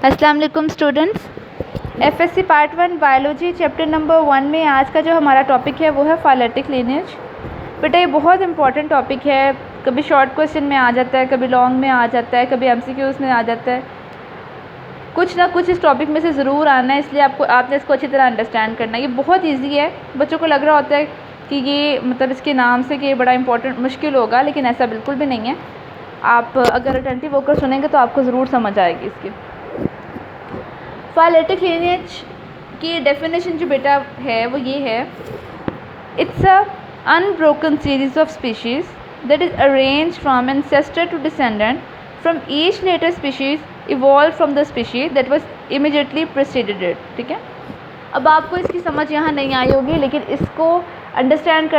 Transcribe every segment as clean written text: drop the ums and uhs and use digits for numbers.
अस्सलाम वालेकुम students. FSc part 1 biology chapter number 1 में आज का जो हमारा टॉपिक है वो है फाइलेटिक लीनिएज। बेटा ये बहुत इंपॉर्टेंट टॉपिक है, कभी शॉर्ट क्वेश्चन में आ जाता है, कभी लॉन्ग में आ जाता है, कभी एमसीक्यूज़ में आ जाता है। कुछ ना कुछ इस टॉपिक में से ज़रूर आना है, इसलिए आपने इसको अच्छी तरह अंडरस्टैंड करना है। ये बहुत ईजी है, बच्चों को लग रहा होता है कि ये मतलब इसके नाम से कि ये बड़ा इंपॉर्टेंट मुश्किल होगा, लेकिन ऐसा बिल्कुल भी नहीं है। आप अगर अटेंटिव होकर सुनेंगे तो आपको ज़रूर समझ आएगी इसकी। फाइलेटिक लीनिएज की डेफिनेशन जो बेटा है वो ये है, it's a unbroken series of species that is arrange from ancestor to descendant from each later species evolve from the species that was immediately preceded it. ठीक है, अब आपको इसकी समझ यहाँ नहीं आई होगी, लेकिन इसको अंडरस्टैंड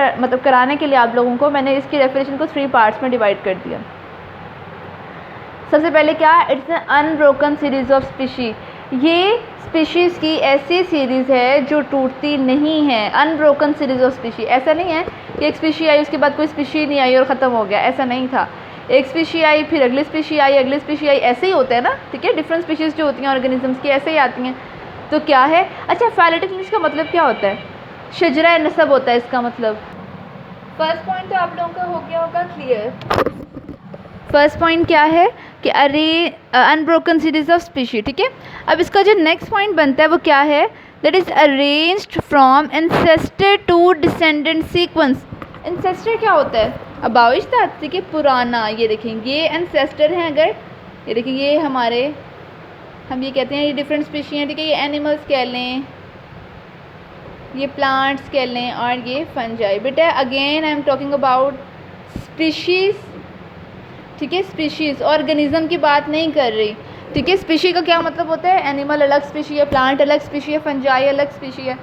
कराने के लिए आप लोगों को मैंने इसकी डेफिनेशन को 3 पार्ट्स में डिवाइड कर दिया। सबसे पहले क्या, it's an unbroken series of species. ये स्पीशीज़ की ऐसी सीरीज़ है जो टूटती नहीं है। अनब्रोकन सीरीज ऑफ स्पीशीज़, ऐसा नहीं है कि एक स्पीशी आई उसके बाद कोई स्पीशी नहीं आई और ख़त्म हो गया, ऐसा नहीं था। एक स्पीशी आई, फिर अगली स्पीशी आई, अगली स्पीशी आई, ऐसे ही होता है ना। ठीक है, डिफरेंट स्पीशीज़ जो होती हैं ऑर्गेनिजम्स की ऐसे ही आती हैं। तो क्या है, अच्छा फाइलेटिक लीनिएज का मतलब क्या होता है? शजरा नसब होता है इसका मतलब। फर्स्ट पॉइंट तो आप लोगों का हो गया होगा क्लियर। फर्स्ट पॉइंट क्या है कि अनब्रोकन सीरीज ऑफ स्पीशीज। ठीक है, अब इसका जो नेक्स्ट पॉइंट बनता है वो क्या है, that is arranged from ancestor to descendant sequence. Ancestor क्या होता है? अबाविश्तात। ठीक है, पुराना। ये देखें, ये एंसेस्टर हैं। अगर ये देखिए, ये हमारे हम ये कहते हैं ये डिफरेंट स्पीशी हैं। ठीक है, ये एनिमल्स कह लें, ये प्लांट्स कह लें, और ये फंजाई। बेटा again I am talking about species. ठीक है, स्पीशीज़, ऑर्गेनिज्म की बात नहीं कर रही। ठीक है, स्पीशी का क्या मतलब होता है? एनिमल अलग स्पीशी है, प्लांट अलग स्पीशी है, फंजाई अलग स्पीशी है।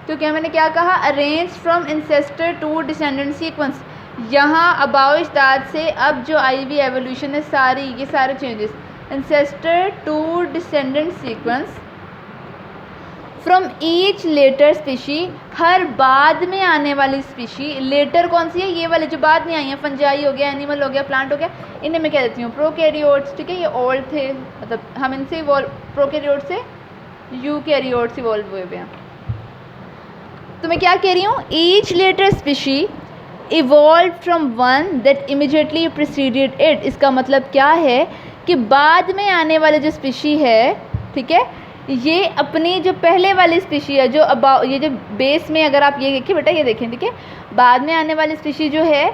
तो क्या मैंने क्या कहा, arrange from ancestor to descendant sequence. यहाँ अबाविश्तात से अब जो आई हुई एवोल्यूशन है सारी, ये सारे changes, ancestor to descendant sequence from each later species, हर बाद में आने वाली स्पीशी। लेटर कौन सी है? ये वाले जो बाद में आई हैं, फंजाई हो गया, एनिमल हो गया, प्लांट हो गया, इन्हें मैं कह देती हूँ प्रोकैरियोट्स। ठीक है, ये ओल्ड थे, मतलब हम इनसे इवॉल्व, प्रोकैरियोट से यूकैरियोट्स इवॉल्व हुए हैं। तो मैं क्या कह रही हूँ, each later species evolve from one that immediately preceded it. इसका मतलब क्या है कि बाद में आने वाले जो स्पीशी है, ठीक है, ये अपनी जो पहले वाली स्पीशी है, जो ये जो बेस में, अगर आप ये देखिए बेटा, ये देखें, ठीक है, बाद में आने वाली स्पीशी जो है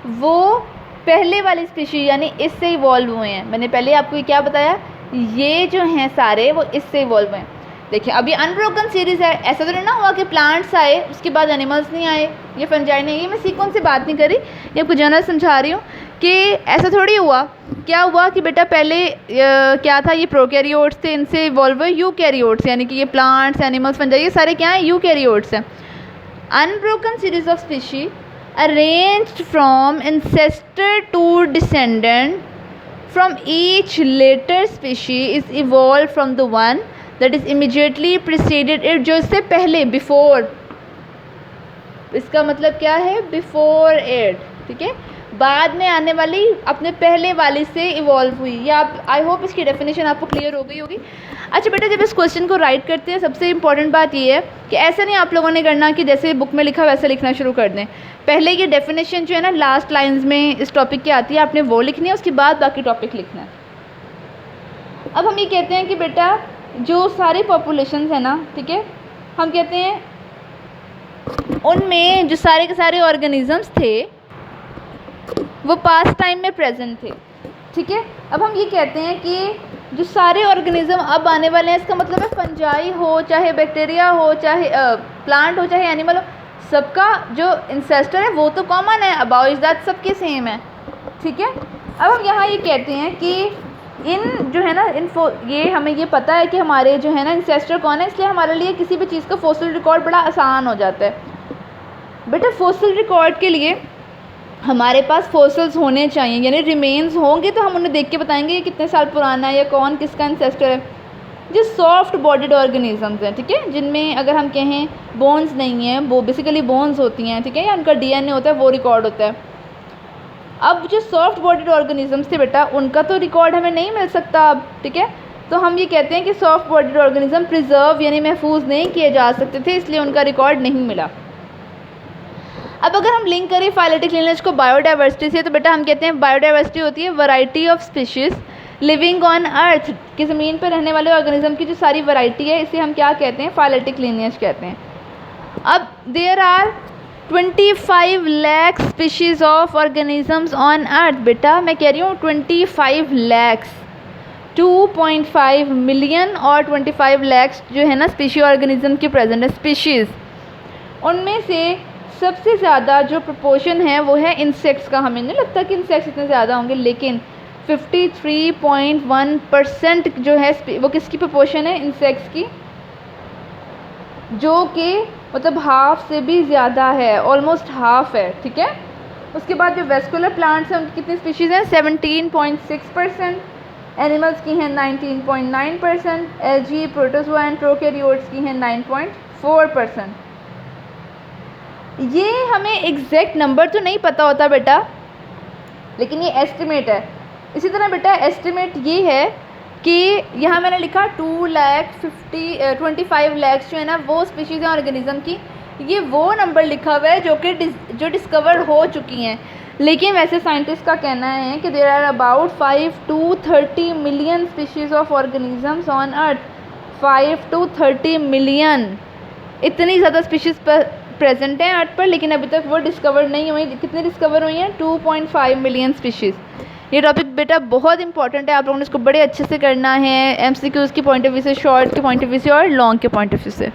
वो पहले वाली स्पीशी यानी इससे इवॉल्व हुए हैं। मैंने पहले आपको ये क्या बताया, ये जो हैं सारे वो इससे इवॉल्व हुए हैं। देखिए अभी अनब्रोकन सीरीज़ है, ऐसा तो नहीं ना हुआ कि प्लांट्स आए उसके बाद एनिमल्स नहीं आए, ये फंजाई नहीं। ये मैं सीक्वेंस से बात नहीं कर रही, ये आपको जनरल समझा रही हूँ कि ऐसा थोड़ी हुआ। क्या हुआ कि बेटा पहले क्या था, ये प्रोकैरियोट्स थे, इनसे इवॉल्व हुए यूकैरियोट्स, यानी कि ये प्लांट्स, एनिमल्स, फंजाई, ये सारे क्या हैं, यूकैरियोट्स हैं। Unbroken series of species arranged from ancestor to descendant from each later species is evolve from the one that is immediately preceded it, जो इससे पहले, बिफोर। इसका मतलब क्या है, बिफोर इट। ठीक है, बाद में आने वाली अपने पहले वाली से इवॉल्व हुई। या आप, आई होप इसकी डेफिनेशन आपको क्लियर हो गई होगी। अच्छा बेटा, जब इस क्वेश्चन को राइट करते हैं सबसे इंपॉर्टेंट बात ये है कि ऐसा नहीं आप लोगों ने करना कि जैसे बुक में लिखा वैसे लिखना शुरू कर दें। पहले ये डेफिनेशन जो है ना लास्ट लाइन्स में इस टॉपिक की आती है, आपने वो लिखनी है, उसके बाद बाकी टॉपिक लिखना है। अब हम ये कहते हैं कि बेटा जो सारी पॉपुलेशंस है ना, ठीक है, हम कहते हैं उनमें जो सारे के सारे ऑर्गेनिजम्स थे वो पास्ट टाइम में प्रेजेंट थे। ठीक है, अब हम ये कहते हैं कि जो सारे ऑर्गेनिज्म अब आने वाले हैं, इसका मतलब है फंजाई हो, चाहे बैक्टीरिया हो, चाहे प्लांट हो, चाहे एनिमल हो, सबका जो इंसेस्टर है वो तो कॉमन है, अबाविश्तात सबके सेम है। ठीक है, अब हम यहाँ ये कहते हैं कि इन जो है ना ये हमें ये पता है कि हमारे जो है ना इंसेस्टर कौन है, इसलिए हमारे लिए किसी भी चीज़ का फॉसिल रिकॉर्ड बड़ा आसान हो जाता है। बेटा फॉसिल रिकॉर्ड के लिए हमारे पास फॉसिल्स होने चाहिए, यानी रिमेन्स होंगे तो हम उन्हें देख के बताएंगे ये कितने साल पुराना है या कौन किसका इंसेस्टर है। जो सॉफ्ट बॉडीड ऑर्गेनिजम्स हैं, ठीक है, जिनमें अगर हम कहें बोन्स नहीं हैं, वो बेसिकली बोन्स होती हैं, ठीक है, या उनका डीएनए होता है, वो रिकॉर्ड होता है। अब जो सॉफ्ट बॉडीड ऑर्गेनिजम्स थे बेटा, उनका तो रिकॉर्ड हमें नहीं मिल सकता अब। ठीक है, तो हम ये कहते हैं कि सॉफ्ट बॉडीड ऑर्गेनिज्म प्रिजर्व यानी महफूज नहीं किए जा सकते थे, इसलिए उनका रिकॉर्ड नहीं मिला। अब अगर हम लिंक करें फाइलेटिक लिनेज को बायोडाइवर्सिटी से, तो बेटा हम कहते हैं बायोडाइवर्सिटी होती है variety of species living on earth, कि ज़मीन पर रहने वाले ऑर्गेनिज्म की जो सारी वैरायटी है, इसे हम क्या कहते हैं, फाइलेटिक लिनेज कहते हैं। अब there are 25 lakh species of organisms on earth. बेटा मैं कह रही हूँ 25 लाख, 2.5 मिलियन और 25 लाख जो है ना स्पीशी ऑर्गेनिज्म की प्रेजेंट है स्पीशीज़। उनमें से सबसे ज़्यादा जो प्रोपोर्शन है वो है इंसेक्ट्स का। हमें नहीं लगता कि इंसेक्ट्स इतने ज़्यादा होंगे, लेकिन 53.1% जो है वो किसकी प्रोपोर्शन है, इंसेक्ट्स की, जो कि मतलब हाफ से भी ज़्यादा है, ऑलमोस्ट हाफ है, ठीक है। उसके बाद जो वेस्कुलर प्लांट्स हैं उनकी कितनी स्पीशीज़ हैं, 17.6%, एनिमल्स की हैं 19.9%, एल्गी, प्रोटोजोआ एंड प्रोकैरियोट्स की हैं 9.4%। ये हमें एग्जैक्ट नंबर तो नहीं पता होता बेटा, लेकिन ये एस्टिमेट है। इसी तरह बेटा एस्टिमेट ये है कि यहाँ मैंने लिखा 25 लाख जो है ना वो स्पीशीज़ हैं ऑर्गेनिज्म की, ये वो नंबर लिखा हुआ है जो डिस्कवर हो चुकी हैं। लेकिन वैसे साइंटिस्ट का कहना है कि there are about 5 to 30 million species of organisms on earth. 5 to 30 million, इतनी ज़्यादा स्पीशीज़ पर प्रेजेंट हैं अर्थ पर, लेकिन अभी तक वो डिस्कवर नहीं हुई। कितनी डिस्कवर हुई हैं, 2.5 मिलियन स्पीशीज़। ये टॉपिक बेटा बहुत इंपॉर्टेंट है, आप लोगों ने इसको बड़े अच्छे से करना है, MCQs के पॉइंट ऑफ व्यू से, शॉर्ट के पॉइंट ऑफ व्यू से और लॉन्ग के पॉइंट ऑफ व्यू से।